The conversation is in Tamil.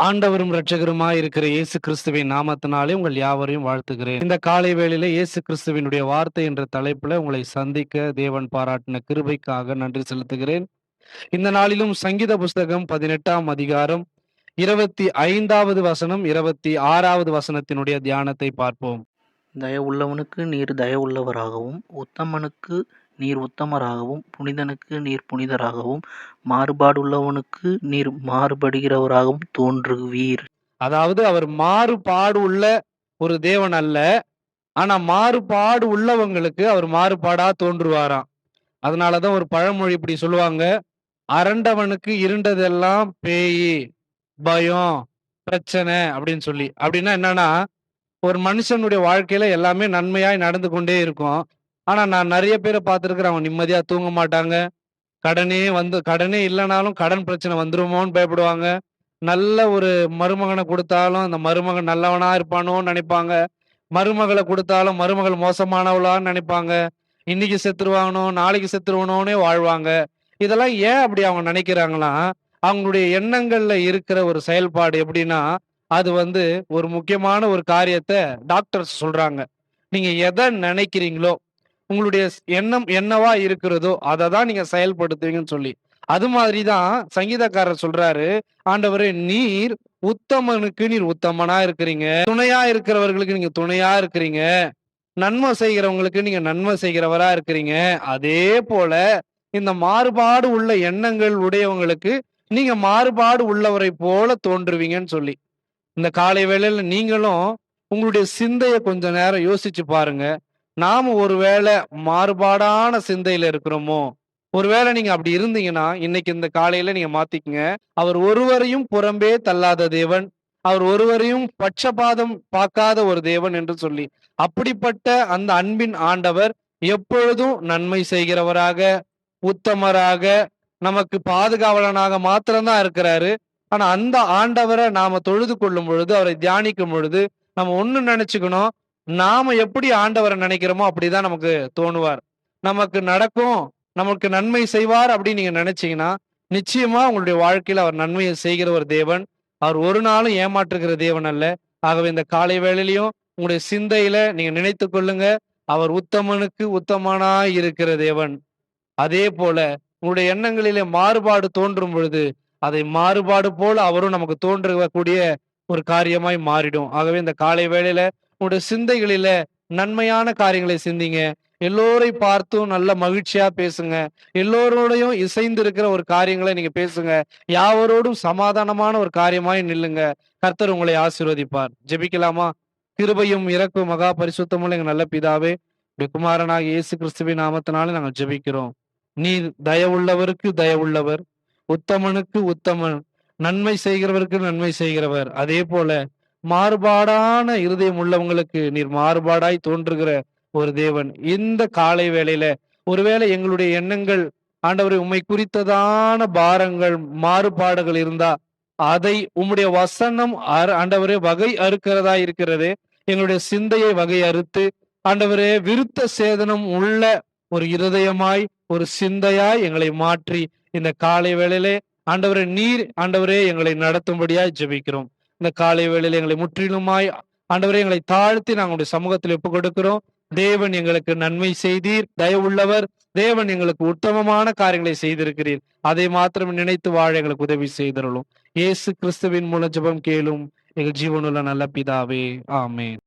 ஆண்டவரும் இரட்சகருமாய் இருக்கிற இயேசு கிறிஸ்துவின் நாமத்தினாலே உங்கள் யாவரையும் வாழ்த்துகிறேன். இந்த காலை வேளையில இயேசு கிறிஸ்துவினுடைய வார்த்தை என்ற தலைப்புல உங்களை சந்திக்க தேவன் பாராட்டின கிருபைக்காக நன்றி செலுத்துகிறேன். இந்த நாளிலும் சங்கீத புஸ்தகம் 18ஆம் அதிகாரம் 25வது வசனம் 26வது வசனத்தினுடைய தியானத்தை பார்ப்போம். தயவுள்ளவனுக்கு நீர் தயவுள்ளவராகவும், உத்தமனுக்கு நீர் உத்தமராகவும், புனிதனுக்கு நீர் புனிதராகவும், மாறுபாடுள்ளவனுக்கு நீர் மாறுபடுகிறவராகவும் தோன்றுவீர். அதாவது அவர் மாறுபாடு உள்ள ஒரு தேவன் அல்ல. ஆனா மாறுபாடு உள்ளவங்களுக்கு அவர் மாறுபாடா தோன்றுவாராம். அதனாலதான் ஒரு பழமொழி இப்படி சொல்லுவாங்க, அரண்டவனுக்கு இருண்டதெல்லாம் பேயி, பயம், பிரச்சனை அப்படின்னு சொல்லி. அப்படின்னா என்னன்னா, ஒரு மனுஷனுடைய வாழ்க்கையில எல்லாமே நன்மையாய் நடந்து கொண்டே இருக்கும். ஆனா நான் நிறைய பேரை பார்த்திருக்கிறேன், அவங்க நிம்மதியா தூங்க மாட்டாங்க. கடனே இல்லைனாலும் கடன் பிரச்சனை வந்துருமோன்னு பயப்படுவாங்க. நல்ல ஒரு மருமகனை கொடுத்தாலும் அந்த மருமகன் நல்லவனா இருப்பானோன்னு நினைப்பாங்க. மருமகளை கொடுத்தாலும் மருமகள் மோசமானவளான்னு நினைப்பாங்க. இன்னைக்கு செத்துருவானோ நாளைக்கு செத்துருவனோனே வாழ்வாங்க. இதெல்லாம் ஏன் அப்படி அவங்க நினைக்கிறாங்களா? அவங்களுடைய எண்ணங்கள்ல இருக்கிற ஒரு செயல்பாடு எப்படின்னா, அது ஒரு முக்கியமான ஒரு காரியத்தை டாக்டர்ஸ் சொல்றாங்க. நீங்க எதை நினைக்கிறீங்களோ, உங்களுடைய எண்ணம் என்னவா இருக்கிறதோ அதை தான் நீங்க செயல்படுத்துவீங்கன்னு சொல்லி. அது மாதிரிதான் சங்கீதக்காரர் சொல்றாரு, ஆண்டவரே நீர் உத்தமனுக்கு நீர் உத்தமனா இருக்கிறீங்க, துணையா இருக்கிறவர்களுக்கு நீங்க துணையா இருக்கிறீங்க, நன்மை செய்கிறவங்களுக்கு நீங்க நன்மை செய்கிறவரா இருக்கிறீங்க. அதே போல இந்த மாறுபாடு உள்ள எண்ணங்கள் உடையவங்களுக்கு நீங்க மாறுபாடு உள்ளவரை போல தோன்றுவீங்கன்னு சொல்லி. இந்த காலை வேளையில நீங்களும் உங்களுடைய சிந்தைய கொஞ்ச நேரம் யோசிச்சு பாருங்க. நாம ஒருவேளை மாறுபாடான சிந்தையில இருக்கிறோமோ? ஒருவேளை நீங்க அப்படி இருந்தீங்கன்னா, இன்னைக்கு இந்த காலையில நீங்க மாத்திக்கங்க. அவர் ஒருவரையும் புறம்பே தள்ளாத தேவன், அவர் ஒருவரையும் பட்சபாதம் பார்க்காத ஒரு தேவன் என்று சொல்லி. அப்படிப்பட்ட அந்த அன்பின் ஆண்டவர் எப்பொழுதும் நன்மை செய்கிறவராக, உத்தமராக, நமக்கு பாதுகாவலனாக மாத்திரம்தான் இருக்கிறாரு. ஆனா அந்த ஆண்டவரை நாம தொழுது கொள்ளும் பொழுது, அவரை தியானிக்கும் பொழுது, நம்ம ஒண்ணு நினைச்சுக்கணும், நாம எப்படி ஆண்டவரை நினைக்கிறோமோ அப்படிதான் நமக்கு தோணுவார். நமக்கு நடக்கும், நமக்கு நன்மை செய்வார் அப்படின்னு நீங்க நினைச்சீங்கன்னா, நிச்சயமா உங்களுடைய வாழ்க்கையில அவர் நன்மையை செய்கிற ஒரு தேவன். அவர் ஒரு நாளும் ஏமாற்றுகிற தேவன் அல்ல. ஆகவே இந்த காலை வேளையிலையும் உங்களுடைய சிந்தையில நீங்க நினைத்து கொள்ளுங்க, அவர் உத்தமனுக்கு உத்தமனாய் இருக்கிற தேவன். அதே போல உங்களுடைய எண்ணங்களிலே மாறுபாடு தோன்றும் பொழுது, அதை மாறுபாடு போல அவரும் நமக்கு தோன்றக்கூடிய ஒரு காரியமாய் மாறிடும். ஆகவே இந்த காலை வேளையில உங்களுடைய சிந்தைகளில நன்மையான காரியங்களை சிந்திங்க. எல்லோரை பார்த்தும் நல்ல மகிழ்ச்சியா பேசுங்க. எல்லோரோடையும் இசைந்து இருக்கிற ஒரு காரியங்களை நீங்க பேசுங்க. யாவரோடும் சமாதானமான ஒரு காரியமாய் நில்லுங்க. கர்த்தர் உங்களை ஆசீர்வதிப்பார். ஜெபிக்கலாமா? கிருபையும் இரக்கும் மகா பரிசுத்தமுள்ள எங்க நல்ல பிதாவே, உடைய குமாரனாகிய இயேசு கிறிஸ்துவின் நாமத்தினாலே நாங்கள் ஜெபிக்கிறோம். நீர் தயவுள்ளவருக்கு தயவுள்ளவர், உத்தமனுக்கு உத்தமன், நன்மை செய்கிறவருக்கு நன்மை செய்கிறவர். அதே போல மாறுபாடான இருதயம் உள்ளவங்களுக்கு நீர் மாறுபாடாய் தோன்றுகிற ஒரு தேவன். இந்த காலை வேளையில ஒருவேளை எங்களுடைய எண்ணங்கள் ஆண்டவரை உம்மை குறித்ததான பாரங்கள், மாறுபாடுகள் இருந்தா, அதை உம்முடைய வசனம் ஆண்டவரே வகை அறுக்கிறதா இருக்கிறது. எங்களுடைய சிந்தையை வகை அறுத்து ஆண்டவரே விருத்த சேதனம் உள்ள ஒரு இருதயமாய், ஒரு சிந்தையாய் எங்களை மாற்றி இந்த காலை வேளையிலே ஆண்டவரே நீர் ஆண்டவரே எங்களை நடத்தும்படியாய் ஜெபிக்கிறோம். இந்த காலை வேளையில எங்களை முற்றிலுமாய் ஆண்டவரே எங்களை தாழ்த்தி நாங்களுடைய சமூகத்தில் ஒப்புக் கொடுக்கிறோம். தேவன் எங்களுக்கு நன்மை செய்தீர், தயவுள்ளவர். தேவன் எங்களுக்கு உத்தமமான காரியங்களை செய்திருக்கிறீர். அதை மாத்திரம் நினைத்து வாழ எங்களுக்கு உதவி செய்தருளும். இயேசு கிறிஸ்துவின் மூலம் ஜெபம் கேளும் எங்கள் ஜீவனுள்ள நல்ல பிதாவே, ஆமென்.